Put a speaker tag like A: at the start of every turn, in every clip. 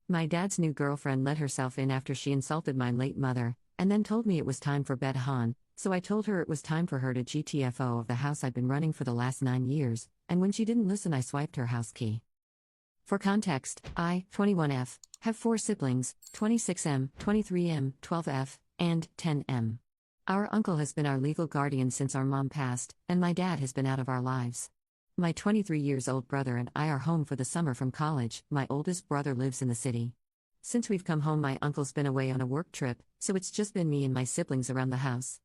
A: My dad's new girlfriend let herself in after she insulted my late mother, and then told me it was time for bed, Han, so I told her it was time for her to GTFO of the house I've been running for the last 9 years, and when she didn't listen, I swiped her house key. For context, I, 21F, have 4 siblings, 26M, 23M, 12F, and 10M. Our uncle has been our legal guardian since our mom passed, and my dad has been out of our lives. My 23 years old brother and I are home for the summer from college. My oldest brother lives in the city. Since we've come home, my uncle's been away on a work trip, so it's just been me and my siblings around the house.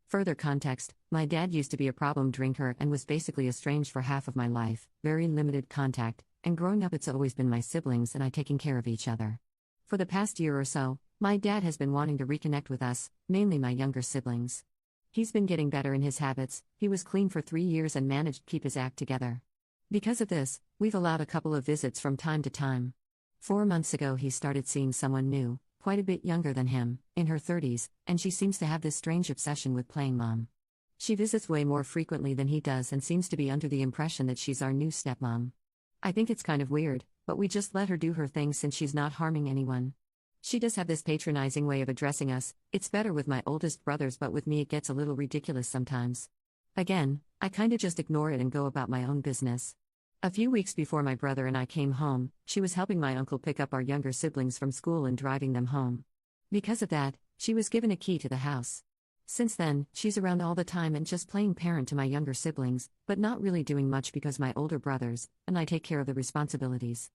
A: Further context, my dad used to be a problem drinker and was basically estranged for half of my life, very limited contact, and growing up it's always been my siblings and I taking care of each other. For the past year or so, my dad has been wanting to reconnect with us, mainly my younger siblings. He's been getting better in his habits. He was clean for 3 years and managed to keep his act together. Because of this, we've allowed a couple of visits from time to time. 4 months ago he started seeing someone new, quite a bit younger than him, in her 30s, and she seems to have this strange obsession with playing mom. She visits way more frequently than he does and seems to be under the impression that she's our new stepmom. I think it's kind of weird, but we just let her do her thing since she's not harming anyone. She does have this patronizing way of addressing us. It's better with my oldest brothers, but with me it gets a little ridiculous sometimes. Again, I kinda just ignore it and go about my own business. A few weeks before my brother and I came home, she was helping my uncle pick up our younger siblings from school and driving them home. Because of that, she was given a key to the house. Since then, she's around all the time and just playing parent to my younger siblings, but not really doing much because my older brothers and I take care of the responsibilities.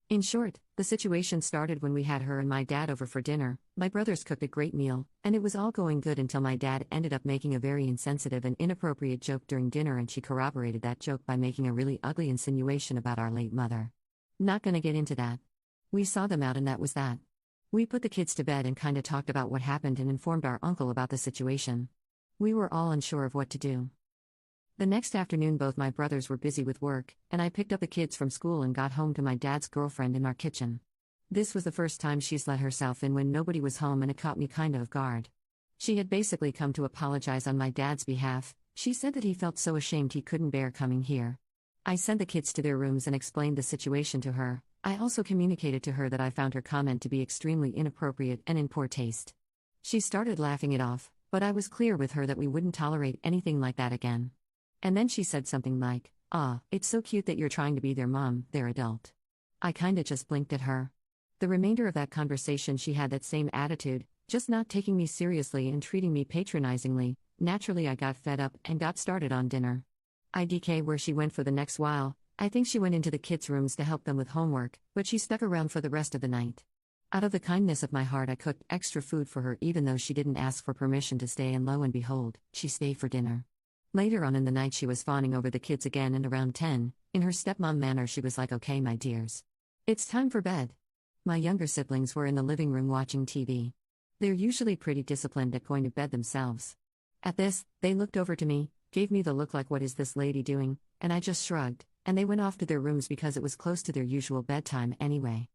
A: In short, the situation started when we had her and my dad over for dinner. My brothers cooked a great meal, and it was all going good until my dad ended up making a very insensitive and inappropriate joke during dinner, and she corroborated that joke by making a really ugly insinuation about our late mother. Not gonna get into that. We saw them out and that was that. We put the kids to bed and kinda talked about what happened and informed our uncle about the situation. We were all unsure of what to do. The next afternoon both my brothers were busy with work, and I picked up the kids from school and got home to my dad's girlfriend in our kitchen. This was the first time she's let herself in when nobody was home, and it caught me kinda off guard. She had basically come to apologize on my dad's behalf. She said that he felt so ashamed he couldn't bear coming here. I sent the kids to their rooms and explained the situation to her. I also communicated to her that I found her comment to be extremely inappropriate and in poor taste. She started laughing it off, but I was clear with her that we wouldn't tolerate anything like that again. And then she said something like, it's so cute that you're trying to be their mom, they're adult. I kinda just blinked at her. The remainder of that conversation she had that same attitude, just not taking me seriously and treating me patronizingly. Naturally I got fed up and got started on dinner. IDK where she went for the next while. I think she went into the kids' rooms to help them with homework, but she stuck around for the rest of the night. Out of the kindness of my heart I cooked extra food for her even though she didn't ask for permission to stay, and lo and behold, she stayed for dinner. Later on in the night she was fawning over the kids again, and around 10, in her stepmom manner she was like, "Okay my dears. It's time for bed." My younger siblings were in the living room watching TV. They're usually pretty disciplined at going to bed themselves. At this, they looked over to me, gave me the look like, "What is this lady doing?" and I just shrugged, and they went off to their rooms because it was close to their usual bedtime anyway.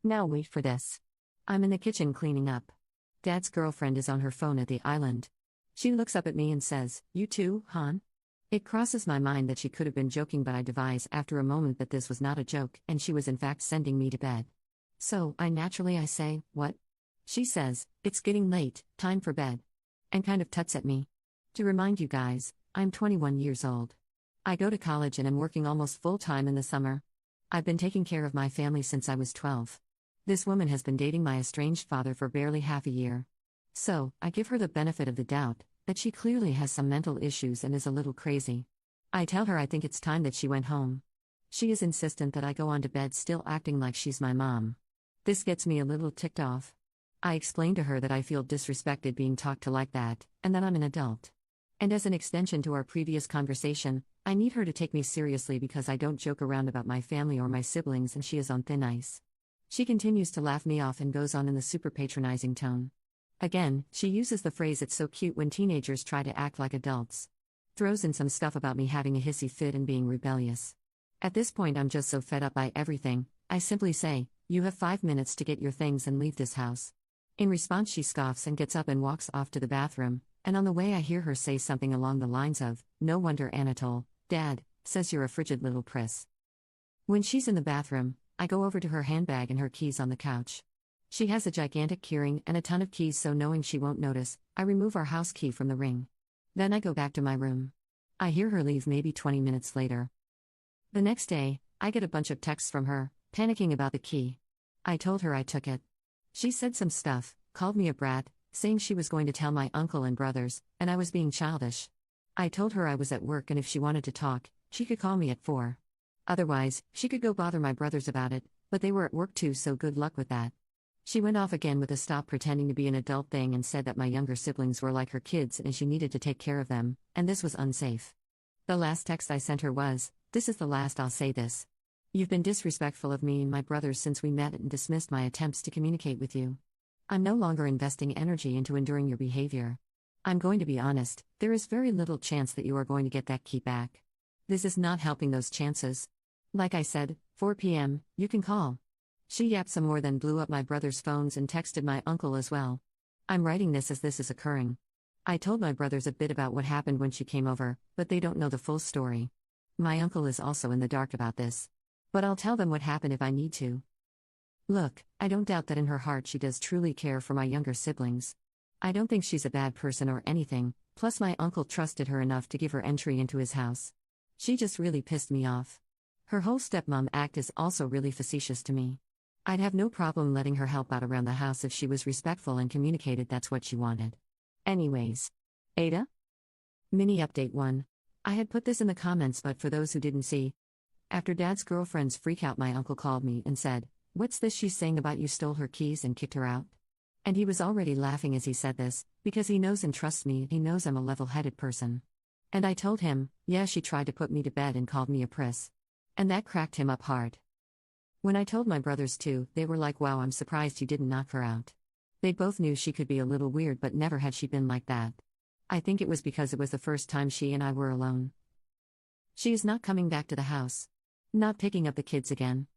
A: Now wait for this. I'm in the kitchen cleaning up. Dad's girlfriend is on her phone at the island. She looks up at me and says, "You too, Han?" It crosses my mind that she could have been joking, but I devise after a moment that this was not a joke and she was in fact sending me to bed. So, I say, "What?" She says, "It's getting late, time for bed." And kind of tuts at me. To remind you guys, I'm 21 years old. I go to college and am working almost full time in the summer. I've been taking care of my family since I was 12. This woman has been dating my estranged father for barely half a year. So, I give her the benefit of the doubt, that she clearly has some mental issues and is a little crazy. I tell her I think it's time that she went home. She is insistent that I go on to bed, still acting like she's my mom. This gets me a little ticked off. I explain to her that I feel disrespected being talked to like that, and that I'm an adult. And as an extension to our previous conversation, I need her to take me seriously because I don't joke around about my family or my siblings, and she is on thin ice. She continues to laugh me off and goes on in the super patronizing tone. Again, she uses the phrase "it's so cute" when teenagers try to act like adults. Throws in some stuff about me having a hissy fit and being rebellious. At this point I'm just so fed up by everything, I simply say, "You have 5 minutes to get your things and leave this house." In response she scoffs and gets up and walks off to the bathroom, and on the way I hear her say something along the lines of, "No wonder Anatole, Dad, says you're a frigid little priss." When she's in the bathroom, I go over to her handbag and her keys on the couch. She has a gigantic keyring and a ton of keys, so knowing she won't notice, I remove our house key from the ring. Then I go back to my room. I hear her leave maybe 20 minutes later. The next day, I get a bunch of texts from her, panicking about the key. I told her I took it. She said some stuff, called me a brat, saying she was going to tell my uncle and brothers, and I was being childish. I told her I was at work and if she wanted to talk, she could call me at 4. Otherwise, she could go bother my brothers about it, but they were at work too, so good luck with that. She went off again with a stop pretending to be an adult thing and said that my younger siblings were like her kids and she needed to take care of them, and this was unsafe. The last text I sent her was, "This is the last I'll say this. You've been disrespectful of me and my brothers since we met and dismissed my attempts to communicate with you. I'm no longer investing energy into enduring your behavior. I'm going to be honest, there is very little chance that you are going to get that key back. This is not helping those chances. Like I said, 4 p.m., you can call." She yapped some more, then blew up my brother's phones and texted my uncle as well. I'm writing this as this is occurring. I told my brothers a bit about what happened when she came over, but they don't know the full story. My uncle is also in the dark about this. But I'll tell them what happened if I need to. Look, I don't doubt that in her heart she does truly care for my younger siblings. I don't think she's a bad person or anything, plus my uncle trusted her enough to give her entry into his house. She just really pissed me off. Her whole stepmom act is also really facetious to me. I'd have no problem letting her help out around the house if she was respectful and communicated that's what she wanted. Anyways. Ada? Mini update 1. I had put this in the comments, but for those who didn't see, after Dad's girlfriend's freakout, my uncle called me and said, "What's this she's saying about you stole her keys and kicked her out?" And he was already laughing as he said this, because he knows and trusts me, he knows I'm a level-headed person. And I told him, yeah, she tried to put me to bed and called me a priss. And that cracked him up hard. When I told my brothers too, they were like, "Wow, I'm surprised you didn't knock her out." They both knew she could be a little weird, but never had she been like that. I think it was because it was the first time she and I were alone. She is not coming back to the house. Not picking up the kids again.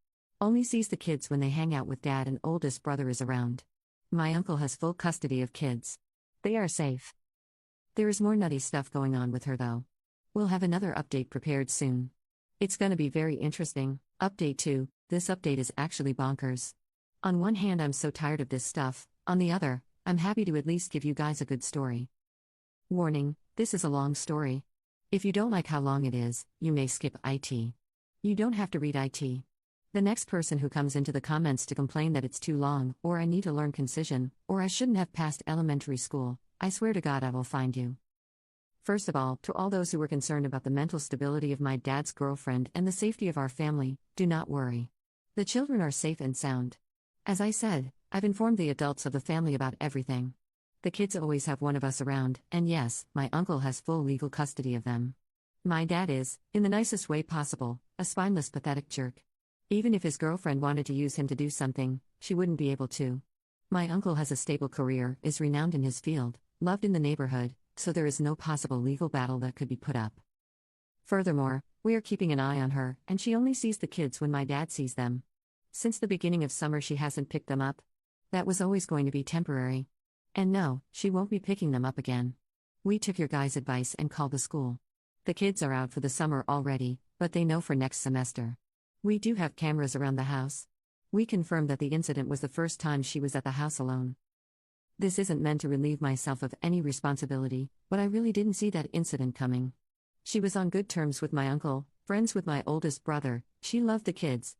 A: Only sees the kids when they hang out with Dad and oldest brother is around. My uncle has full custody of kids. They are safe. There is more nutty stuff going on with her though. We'll have another update prepared soon. It's gonna be very interesting. Update 2, this update is actually bonkers. On one hand, I'm so tired of this stuff, on the other, I'm happy to at least give you guys a good story. Warning, this is a long story. If you don't like how long it is, you may skip IT. You don't have to read IT. The next person who comes into the comments to complain that it's too long, or I need to learn concision, or I shouldn't have passed elementary school, I swear to God I will find you. First of all, to all those who were concerned about the mental stability of my dad's girlfriend and the safety of our family, do not worry. The children are safe and sound. As I said, I've informed the adults of the family about everything. The kids always have one of us around, and yes, my uncle has full legal custody of them. My dad is, in the nicest way possible, a spineless, pathetic jerk. Even if his girlfriend wanted to use him to do something, she wouldn't be able to. My uncle has a stable career, is renowned in his field, loved in the neighborhood, so there is no possible legal battle that could be put up. Furthermore, we are keeping an eye on her, and she only sees the kids when my dad sees them. Since the beginning of summer, she hasn't picked them up. That was always going to be temporary. And no, she won't be picking them up again. We took your guys' advice and called the school. The kids are out for the summer already, but they know for next semester. We do have cameras around the house. We confirmed that the incident was the first time she was at the house alone. This isn't meant to relieve myself of any responsibility, but I really didn't see that incident coming. She was on good terms with my uncle, friends with my oldest brother, she loved the kids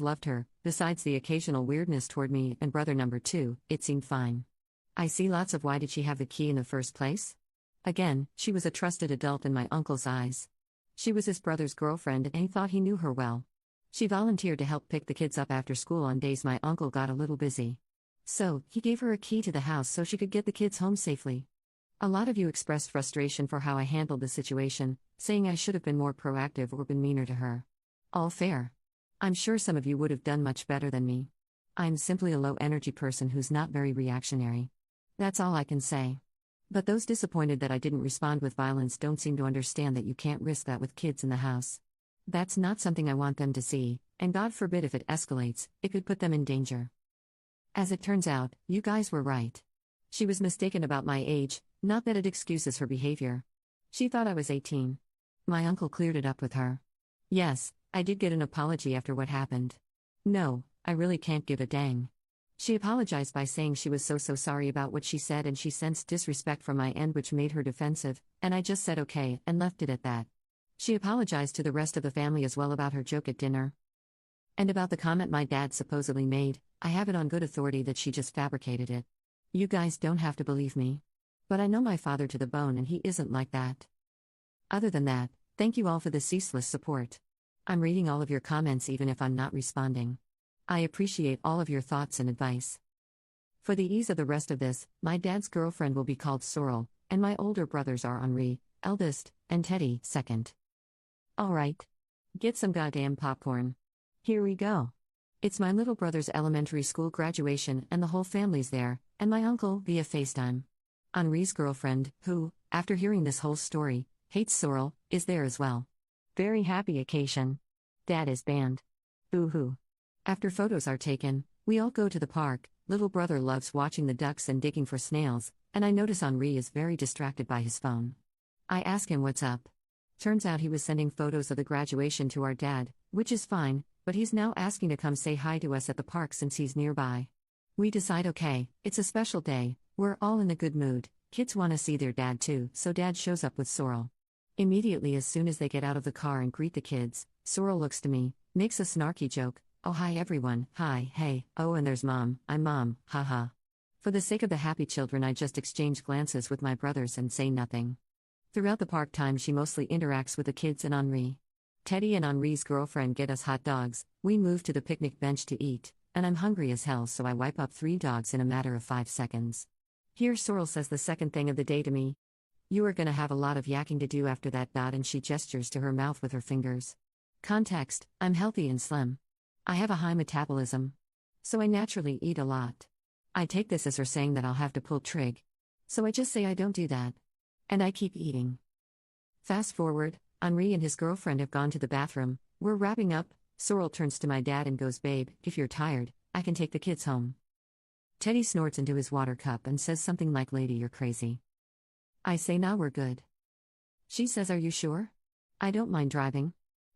A: loved her, besides the occasional weirdness toward me and brother number 2, it seemed fine. I see lots of why did she have the key in the first place? Again, she was a trusted adult in my uncle's eyes. She was his brother's girlfriend and he thought he knew her well. She volunteered to help pick the kids up after school on days my uncle got a little busy. So, he gave her a key to the house so she could get the kids home safely. A lot of you expressed frustration for how I handled the situation, saying I should have been more proactive or been meaner to her. All fair. I'm sure some of you would have done much better than me. I'm simply a low-energy person who's not very reactionary. That's all I can say. But those disappointed that I didn't respond with violence don't seem to understand that you can't risk that with kids in the house. That's not something I want them to see, and God forbid if it escalates, it could put them in danger. As it turns out, you guys were right. She was mistaken about my age, not that it excuses her behavior. She thought I was 18. My uncle cleared it up with her. Yes, I did get an apology after what happened. No, I really can't give a dang. She apologized by saying she was so sorry about what she said and she sensed disrespect from my end, which made her defensive, and I just said okay and left it at that. She apologized to the rest of the family as well about her joke at dinner. And about the comment my dad supposedly made, I have it on good authority that she just fabricated it. You guys don't have to believe me. But I know my father to the bone and he isn't like that. Other than that, thank you all for the ceaseless support. I'm reading all of your comments even if I'm not responding. I appreciate all of your thoughts and advice. For the ease of the rest of this, my dad's girlfriend will be called Sorrel, and my older brothers are Henri, eldest, and Teddy, second. Alright. Get some goddamn popcorn. Here we go. It's my little brother's elementary school graduation and the whole family's there, and my uncle via FaceTime. Henri's girlfriend, who, after hearing this whole story, hates Sorrel, is there as well. Very happy occasion. Dad is banned. Boo-hoo. After photos are taken, we all go to the park. Little brother loves watching the ducks and digging for snails, and I notice Henri is very distracted by his phone. I ask him what's up. Turns out he was sending photos of the graduation to our dad, which is fine, but he's now asking to come say hi to us at the park since he's nearby. We decide okay, it's a special day, we're all in a good mood, kids want to see their dad too, so dad shows up with Sorrel. Immediately as soon as they get out of the car and greet the kids, Sorrel looks to me, makes a snarky joke, oh hi everyone, hi, hey, oh and there's mom, I'm mom, haha. For the sake of the happy children I just exchange glances with my brothers and say nothing. Throughout the park time she mostly interacts with the kids and Henri. Teddy and Henri's girlfriend get us hot dogs, we move to the picnic bench to eat, and I'm hungry as hell so I wipe up 3 dogs in a matter of 5 seconds. Here Sorrel says the second thing of the day to me. You are gonna have a lot of yakking to do after that dot, and she gestures to her mouth with her fingers. Context, I'm healthy and slim. I have a high metabolism. So I naturally eat a lot. I take this as her saying that I'll have to pull trig. So I just say I don't do that. And I keep eating. Fast forward, Henri and his girlfriend have gone to the bathroom, we're wrapping up, Sorrel turns to my dad and goes, babe, if you're tired, I can take the kids home. Teddy snorts into his water cup and says something like, lady, you're crazy. I say, nah, we're good. She says, are you sure? I don't mind driving.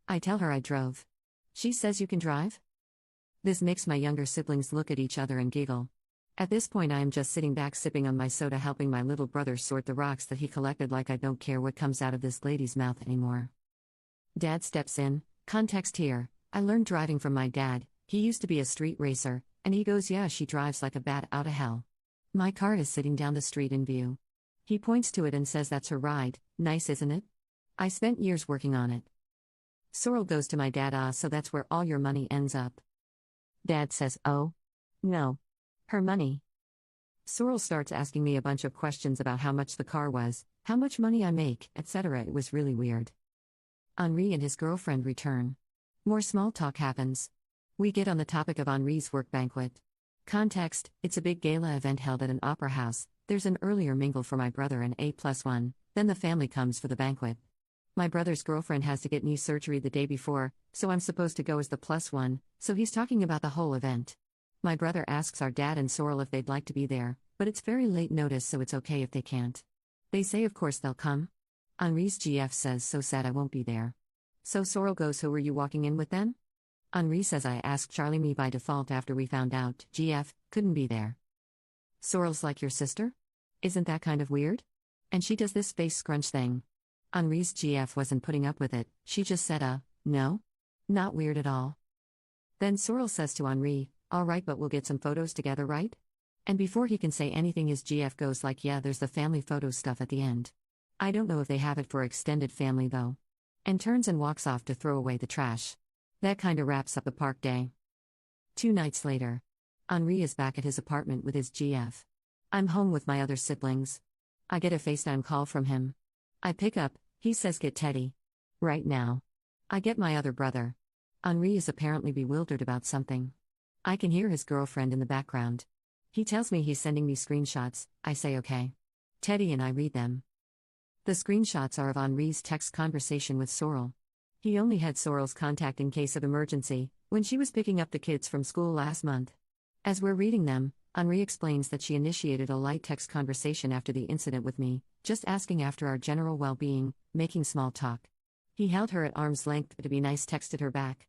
A: I tell her I drove. She says, you can drive? This makes my younger siblings look at each other and giggle. At this point I am just sitting back sipping on my soda, helping my little brother sort the rocks that he collected, like I don't care what comes out of this lady's mouth anymore. Dad steps in, context here, I learned driving from my dad, he used to be a street racer, and he goes, yeah, she drives like a bat out of hell. My car is sitting down the street in view. He points to it and says, that's her ride, nice isn't it? I spent years working on it. Sorrel goes to my dad, so that's where all your money ends up. Dad says, oh? No. Her money. Sorrel starts asking me a bunch of questions about how much the car was, how much money I make, etc. It was really weird. Henri and his girlfriend return. More small talk happens. We get on the topic of Henri's work banquet. Context, it's a big gala event held at an opera house, there's an earlier mingle for my brother and A+1, then the family comes for the banquet. My brother's girlfriend has to get knee surgery the day before, so I'm supposed to go as the +1, so he's talking about the whole event. My brother asks our dad and Sorrel if they'd like to be there, but it's very late notice so it's okay if they can't. They say of course they'll come. Henri's GF says, so sad I won't be there. So Sorrel goes, who were you walking in with then? Henri says, I asked Charlie, me by default after we found out GF couldn't be there. Sorrel's like, your sister? Isn't that kind of weird? And she does this face scrunch thing. Henri's GF wasn't putting up with it, she just said, no? Not weird at all. Then Sorrel says to Henri, alright, but we'll get some photos together, right? And before he can say anything his GF goes like, yeah, there's the family photo stuff at the end. I don't know if they have it for extended family though. And turns and walks off to throw away the trash. That kinda wraps up the park day. 2 nights later. Henri is back at his apartment with his GF. I'm home with my other siblings. I get a FaceTime call from him. I pick up, he says, get Teddy. Right now. I get my other brother. Henri is apparently bewildered about something. I can hear his girlfriend in the background. He tells me he's sending me screenshots, I say okay. Teddy and I read them. The screenshots are of Henri's text conversation with Sorrel. He only had Sorrel's contact in case of emergency, when she was picking up the kids from school last month. As we're reading them, Henri explains that she initiated a light text conversation after the incident with me, just asking after our general well-being, making small talk. He held her at arm's length, but to be nice texted her back.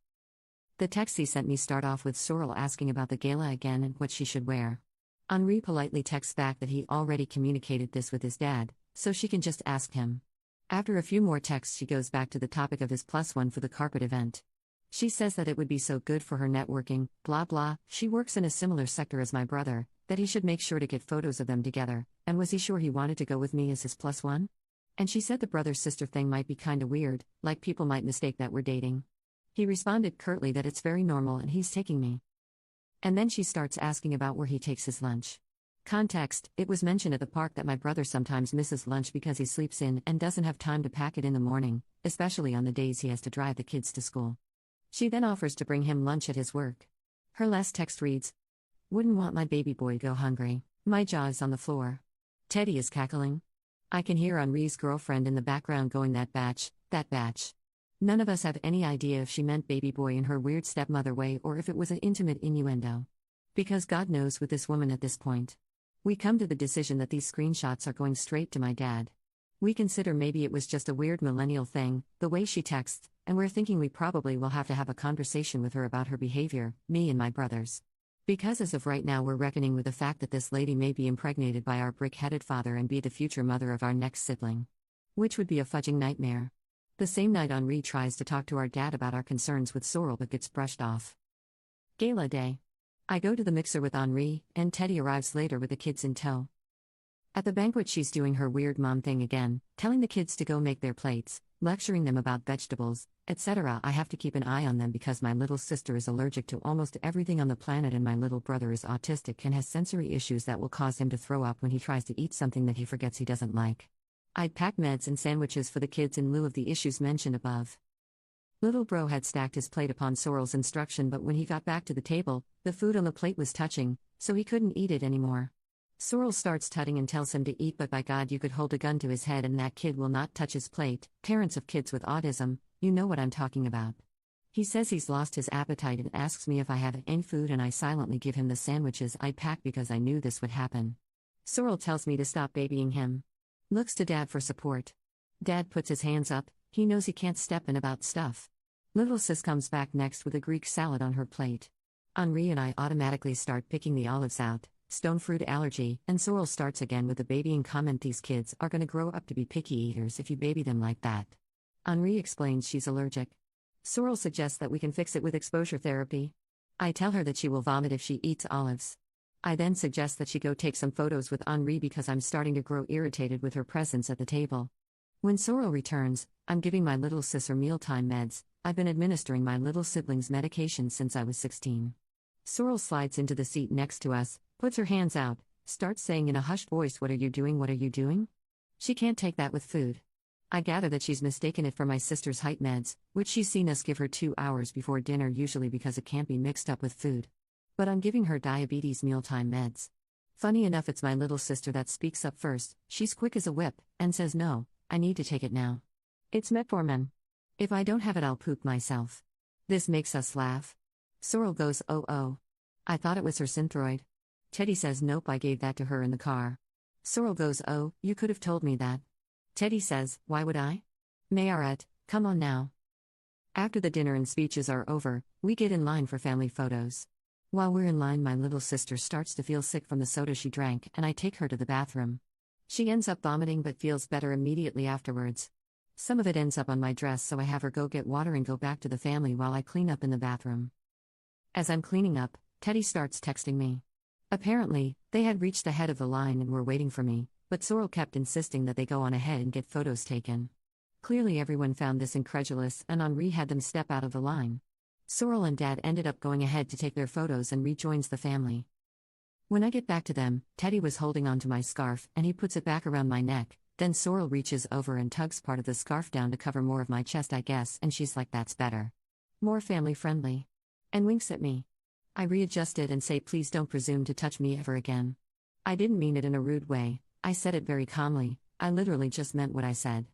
A: The texts he sent me start off with Sorrel asking about the gala again and what she should wear. Henri politely texts back that he already communicated this with his dad, so she can just ask him. After a few more texts, she goes back to the topic of his +1 for the carpet event. She says that it would be so good for her networking, blah blah, she works in a similar sector as my brother, that he should make sure to get photos of them together, and was he sure he wanted to go with me as his +1? And she said the brother-sister thing might be kinda weird, like people might mistake that we're dating. He responded curtly that it's very normal and he's taking me. And then she starts asking about where he takes his lunch. Context: it was mentioned at the park that my brother sometimes misses lunch because he sleeps in and doesn't have time to pack it in the morning, especially on the days he has to drive the kids to school. She then offers to bring him lunch at his work. Her last text reads, "Wouldn't want my baby boy go hungry." My jaw is on the floor. Teddy is cackling. I can hear Henri's girlfriend in the background going, that batch. None of us have any idea if she meant baby boy in her weird stepmother way or if it was an intimate innuendo. Because God knows with this woman at this point. We come to the decision that these screenshots are going straight to my dad. We consider maybe it was just a weird millennial thing, the way she texts, and we're thinking we probably will have to have a conversation with her about her behavior, me and my brothers. Because as of right now we're reckoning with the fact that this lady may be impregnated by our brick-headed father and be the future mother of our next sibling. Which would be a fudging nightmare. The same night Henri tries to talk to our dad about our concerns with Sorrel but gets brushed off. Gala day. I go to the mixer with Henri, and Teddy arrives later with the kids in tow. At the banquet she's doing her weird mom thing again, telling the kids to go make their plates, lecturing them about vegetables, etc. I have to keep an eye on them because my little sister is allergic to almost everything on the planet and my little brother is autistic and has sensory issues that will cause him to throw up when he tries to eat something that he forgets he doesn't like. I'd pack meds and sandwiches for the kids in lieu of the issues mentioned above. Little bro had stacked his plate upon Sorrel's instruction, but when he got back to the table, the food on the plate was touching, so he couldn't eat it anymore. Sorrel starts tutting and tells him to eat, but by God you could hold a gun to his head and that kid will not touch his plate. Parents of kids with autism, you know what I'm talking about. He says he's lost his appetite and asks me if I have any food, and I silently give him the sandwiches I packed because I knew this would happen. Sorrel tells me to stop babying him. Looks to Dad for support. Dad puts his hands up, he knows he can't step in about stuff. Little sis comes back next with a Greek salad on her plate. Henri and I automatically start picking the olives out. Stone fruit allergy, and Sorrel starts again with the babying comment. These kids are gonna grow up to be picky eaters if you baby them like that. Henri explains she's allergic. Sorrel suggests that we can fix it with exposure therapy. I tell her that she will vomit if she eats olives. I then suggest that she go take some photos with Henri because I'm starting to grow irritated with her presence at the table. When Sorrel returns, I'm giving my little sis her mealtime meds. I've been administering my little sibling's medication since I was 16. Sorrel slides into the seat next to us, puts her hands out, starts saying in a hushed voice, "What are you doing? What are you doing?" She can't take that with food. I gather that she's mistaken it for my sister's height meds, which she's seen us give her 2 hours before dinner, usually because it can't be mixed up with food. But I'm giving her diabetes mealtime meds. Funny enough, it's my little sister that speaks up first. She's quick as a whip, and says, "No, I need to take it now. It's metformin. If I don't have it, I'll poop myself." This makes us laugh. Sorrel goes, "Oh. I thought it was her Synthroid." Teddy says, "Nope, I gave that to her in the car." Sorrel goes, "Oh, you could have told me that." Teddy says, "Why would I?" Mayoret, come on now. After the dinner and speeches are over, we get in line for family photos. While we're in line, my little sister starts to feel sick from the soda she drank, and I take her to the bathroom. She ends up vomiting but feels better immediately afterwards. Some of it ends up on my dress, so I have her go get water and go back to the family while I clean up in the bathroom. As I'm cleaning up, Teddy starts texting me. Apparently, they had reached the head of the line and were waiting for me, but Sorrel kept insisting that they go on ahead and get photos taken. Clearly everyone found this incredulous, and Henri had them step out of the line. Sorrel and Dad ended up going ahead to take their photos and rejoins the family. When I get back to them, Teddy was holding onto my scarf and he puts it back around my neck. Then Sorrel reaches over and tugs part of the scarf down to cover more of my chest, I guess, and she's like, "That's better. More family friendly." And winks at me. I readjust it and say, "Please don't presume to touch me ever again." I didn't mean it in a rude way, I said it very calmly, I literally just meant what I said.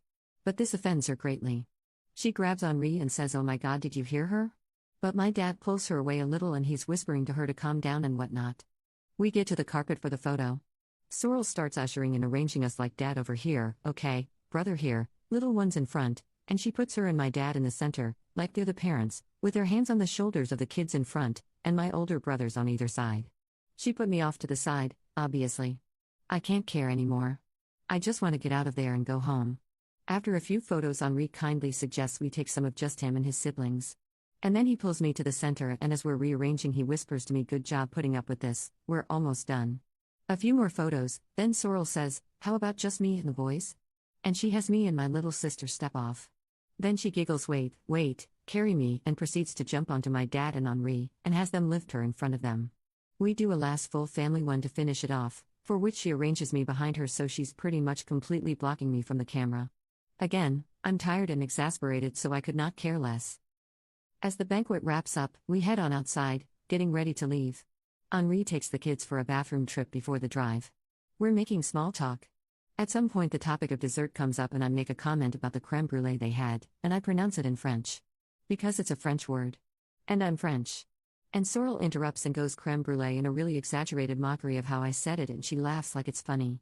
A: But this offends her greatly. She grabs Henri and says, "Oh my God, did you hear her?" But my dad pulls her away a little and he's whispering to her to calm down and whatnot. We get to the carpet for the photo. Sorrel starts ushering and arranging us like dad over here, okay, brother here, little ones in front, and she puts her and my dad in the center, like they're the parents, with their hands on the shoulders of the kids in front, and my older brothers on either side. She put me off to the side, obviously. I can't care anymore. I just want to get out of there and go home. After a few photos, Henri kindly suggests we take some of just him and his siblings. And then he pulls me to the center, and as we're rearranging, he whispers to me, "Good job putting up with this, we're almost done." A few more photos, then Sorrel says, "How about just me and the boys?" And she has me and my little sister step off. Then she giggles, wait, carry me, and proceeds to jump onto my dad and Henri, and has them lift her in front of them. We do a last full family one to finish it off, for which she arranges me behind her so she's pretty much completely blocking me from the camera. Again, I'm tired and exasperated, so I could not care less. As the banquet wraps up, we head on outside, getting ready to leave. Henri takes the kids for a bathroom trip before the drive. We're making small talk. At some point the topic of dessert comes up and I make a comment about the crème brûlée they had, and I pronounce it in French. Because it's a French word. And I'm French. And Sorrel interrupts and goes crème brûlée in a really exaggerated mockery of how I said it, and she laughs like it's funny.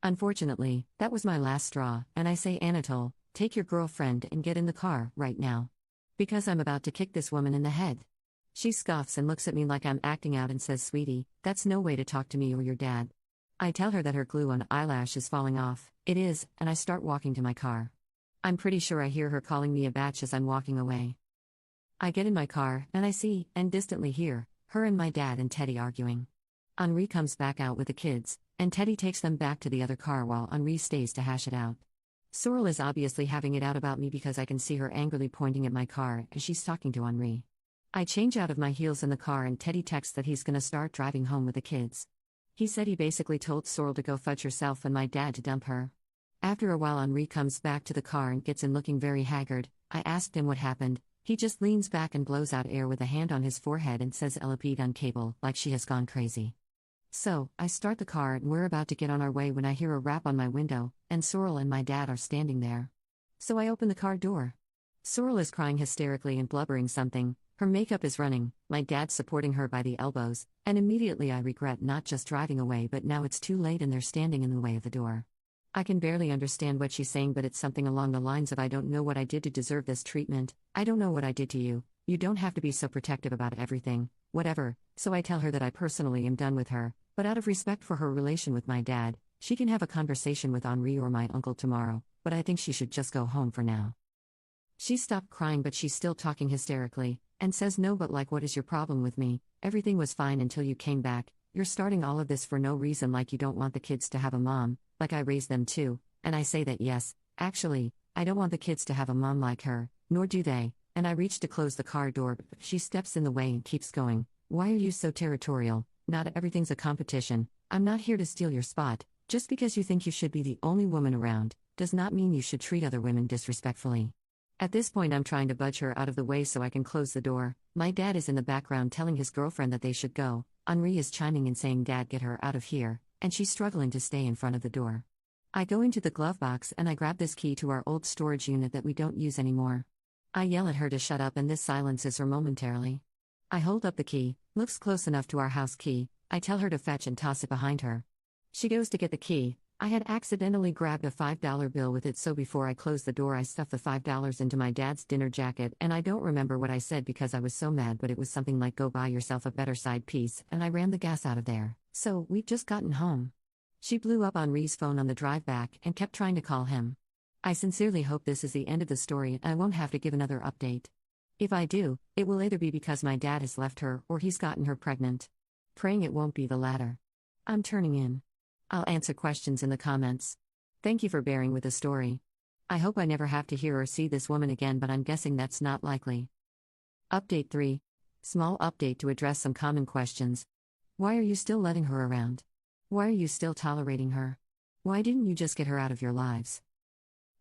A: Unfortunately, that was my last straw, and I say, "Anatole, take your girlfriend and get in the car, right now. Because I'm about to kick this woman in the head." She scoffs and looks at me like I'm acting out and says, "Sweetie, that's no way to talk to me or your dad." I tell her that her glue on eyelash is falling off. It is, and I start walking to my car. I'm pretty sure I hear her calling me a batch as I'm walking away. I get in my car, and I see, and distantly hear, her and my dad and Teddy arguing. Henri comes back out with the kids, and Teddy takes them back to the other car while Henri stays to hash it out. Sorrel is obviously having it out about me because I can see her angrily pointing at my car as she's talking to Henri. I change out of my heels in the car, and Teddy texts that he's gonna start driving home with the kids. He said he basically told Sorrel to go fudge herself and my dad to dump her. After a while, Henri comes back to the car and gets in looking very haggard. I asked him what happened. He just leans back and blows out air with a hand on his forehead and says, "Elle a pété un câble," like she has gone crazy. So, I start the car and we're about to get on our way when I hear a rap on my window, and Sorrel and my dad are standing there. So I open the car door. Sorrel is crying hysterically and blubbering something. Her makeup is running, my dad supporting her by the elbows, and immediately I regret not just driving away, but now it's too late and they're standing in the way of the door. I can barely understand what she's saying, but it's something along the lines of, "I don't know what I did to deserve this treatment, I don't know what I did to you, you don't have to be so protective about everything, whatever." So I tell her that I personally am done with her, but out of respect for her relation with my dad, she can have a conversation with Henri or my uncle tomorrow, but I think she should just go home for now. She stopped crying, but she's still talking hysterically, and says, "No, but like, what is your problem with me? Everything was fine until you came back. You're starting all of this for no reason, like you don't want the kids to have a mom, like I raised them too." And I say that yes, actually, I don't want the kids to have a mom like her, nor do they, and I reach to close the car door, but she steps in the way and keeps going. "Why are you so territorial? Not everything's a competition. I'm not here to steal your spot. Just because you think you should be the only woman around, does not mean you should treat other women disrespectfully." At this point, I'm trying to budge her out of the way so I can close the door. My dad is in the background telling his girlfriend that they should go. Henri is chiming in saying, "Dad, get her out of here," and she's struggling to stay in front of the door. I go into the glove box and I grab this key to our old storage unit that we don't use anymore. I yell at her to shut up, and this silences her momentarily. I hold up the key, looks close enough to our house key. I tell her to fetch and toss it behind her. She goes to get the key. I had accidentally grabbed a $5 bill with it, so before I closed the door I stuffed the $5 into my dad's dinner jacket, and I don't remember what I said because I was so mad, but it was something like, "Go buy yourself a better side piece," and I ran the gas out of there. So, we've just gotten home. She blew up Henri's phone on the drive back and kept trying to call him. I sincerely hope this is the end of the story and I won't have to give another update. If I do, it will either be because my dad has left her or he's gotten her pregnant. Praying it won't be the latter. I'm turning in. I'll answer questions in the comments. Thank you for bearing with the story. I hope I never have to hear or see this woman again, but I'm guessing that's not likely. Update 3. Small update to address some common questions. Why are you still letting her around? Why are you still tolerating her? Why didn't you just get her out of your lives?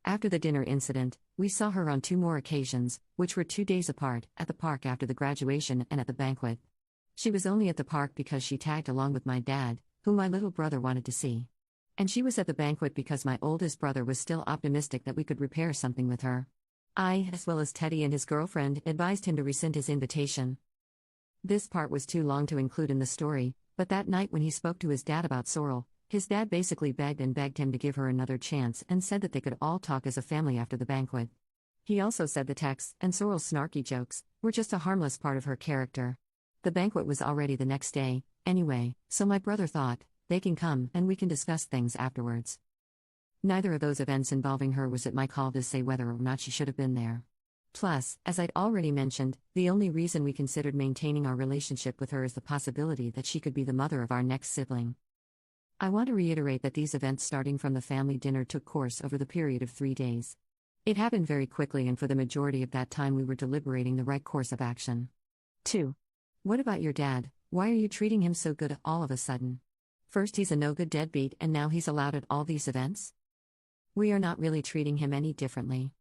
A: After the dinner incident, we saw her on 2 more occasions, which were 2 days apart, at the park after the graduation and at the banquet. She was only at the park because she tagged along with my dad, whom my little brother wanted to see. And she was at the banquet because my oldest brother was still optimistic that we could repair something with her. I, as well as Teddy and his girlfriend, advised him to rescind his invitation. This part was too long to include in the story, but that night when he spoke to his dad about Sorrel, his dad basically begged and begged him to give her another chance and said that they could all talk as a family after the banquet. He also said the texts and Sorrel's snarky jokes were just a harmless part of her character. The banquet was already the next day, anyway, so my brother thought, they can come and we can discuss things afterwards. Neither of those events involving her was at my call to say whether or not she should have been there. Plus, as I'd already mentioned, the only reason we considered maintaining our relationship with her is the possibility that she could be the mother of our next sibling. I want to reiterate that these events starting from the family dinner took course over the period of 3 days. It happened very quickly, and for the majority of that time we were deliberating the right course of action. 2. What about your dad? Why are you treating him so good all of a sudden? First he's a no-good deadbeat and now he's allowed at all these events? We are not really treating him any differently.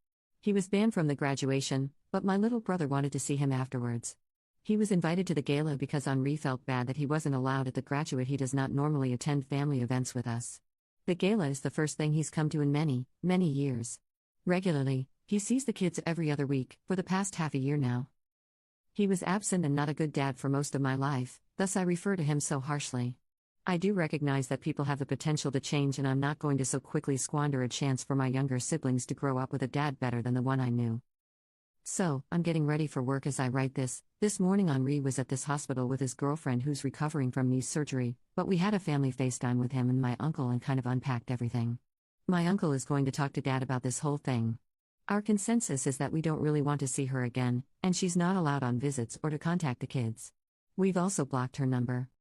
A: He was banned from the graduation, but my little brother wanted to see him afterwards. He was invited to the gala because Henri felt bad that he wasn't allowed at the graduate. He does not normally attend family events with us. The gala is the first thing he's come to in many, many years. Regularly, he sees the kids every other week, for the past half a year now. He was absent and not a good dad for most of my life, thus I refer to him so harshly. I do recognize that people have the potential to change, and I'm not going to so quickly squander a chance for my younger siblings to grow up with a dad better than the one I knew. So, I'm getting ready for work as I write this. This morning Henri was at this hospital with his girlfriend who's recovering from knee surgery, but we had a family FaceTime with him and my uncle and kind of unpacked everything. My uncle is going to talk to Dad about this whole thing. Our consensus is that we don't really want to see her again, and she's not allowed on visits or to contact the kids. We've also blocked her number.